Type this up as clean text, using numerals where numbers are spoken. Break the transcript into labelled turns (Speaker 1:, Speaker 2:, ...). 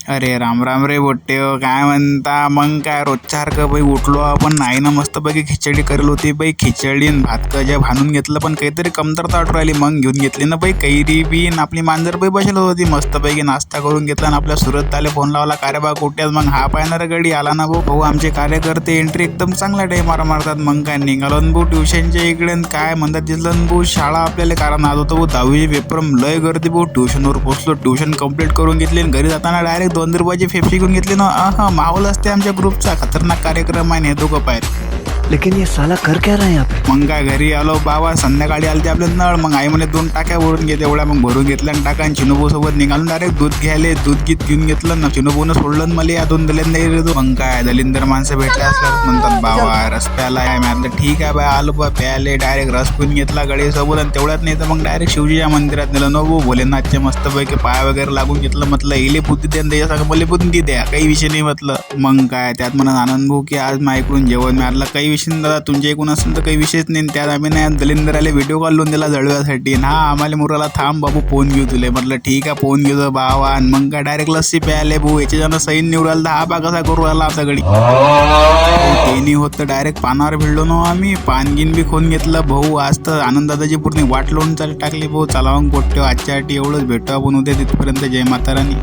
Speaker 1: अरे राम राम रे बोट्टे, काय म्हणता? मग काय रोजच्यासारखं बाई उठलो आपण. नाही ना, मस्तपैकी खिचडी करेल होती बाई. खिचडी न भात कजा भानून घेतलं, पण काहीतरी कमतरता वाटू राहिली. मग घेऊन घेतली ना बाई कैरी बी. आपली मांजर बाई बसली होती, मस्तपैकी नाश्ता करून घेतला. आणि आपल्या सुरत आले फोन लावला, कार्य बा कुठे? मग हा पाहणार गडी आला ना भाऊ. आमचे कार्यकर्ते एंट्री एकदम चांगल्या टाईमार मारतात. मग काय निघालो भाऊ ट्युशनच्या इकडे. काय म्हणतात दिसलं भाऊ शाळा आपल्याला, कारण आज होतं भाऊ 10वी पेपर. लय गर्दी भाऊ. ट्युशनवर पोहोचलो, ट्युशन कंप्लीट करून घेतली. घरी जाताना डायरेक्ट 2 रुपयाची फेफशी घेऊन घेतली ना. माहोल असते आमच्या ग्रुपचा. खतरनाक कार्यक्रम आहे. दोघं पाहिजे.
Speaker 2: लेकिन ये साला कर क्या रहा है यहाँ पे?
Speaker 1: मग काय घरी आलो बाबा. संध्याकाळी आलते आपले नळ. मग आई म्हणे 2 टाक्या भरून घे. तेवढ्या मग भरून घेतल्या आणि टाका. आणि चिनोबू सोबत निघालो डायरेक्ट दूध घ्यायले. दूध घेऊन घेतलं ना. चिनोबूनं सोडलं मला या 2 दलिंदर. मग काय दलिंदर माणसं भेटले असल्यावर म्हणतात बाबा रस प्याला आहे. मी म्हटलं ठीक आहे बा, आलो बा प्याले. डायरेक्ट रस पिऊन घेतला गडीसोबत. आणि तेवढ्यात नाही तर मग डायरेक्ट शिवजीच्या मंदिरात नेलं नो भाऊ. भोलेनाथचे मस्तपैकी पाय वगैरे लागून घेतलं. म्हटलं इले बुद्धी द्या त्याच्यासारखं मला बुद्धी द्या, काही विषय नाही म्हटलं. मग काय त्यात म्हणत आनंद भाऊ की आज मायकडून जेवण मिळालं. काही विषय नाही दादा, तुमच्या एकूण असेल तर काही विषयच नाही. त्यात आम्ही नाही दलिंदराला व्हिडिओ कॉल लावून दिला जळव्यासाठी. हा आम्हाला मुराला थांब बाबू फोन घेऊ तुले. म्हटलं ठीक आहे फोन घेऊ बाबा. आणि मग काय डायरेक्ट लस्सी प्यायले भाऊ. याच्या जण सैन निवडायला हा बा कसा करू राहिला आता गडी. तेनी होत तर डायरेक्ट पानावर भिडलो ना आम्ही. पानगिन बी खोन घेतलं भाऊ. आज तर आनंदाची पूर्ण वाट लावून टाकली भाऊ. चला मग पोट्टे आजच्यासाठी एवढंच. भेटू आपण उद्या तिथपर्यंत. जय माता राणी.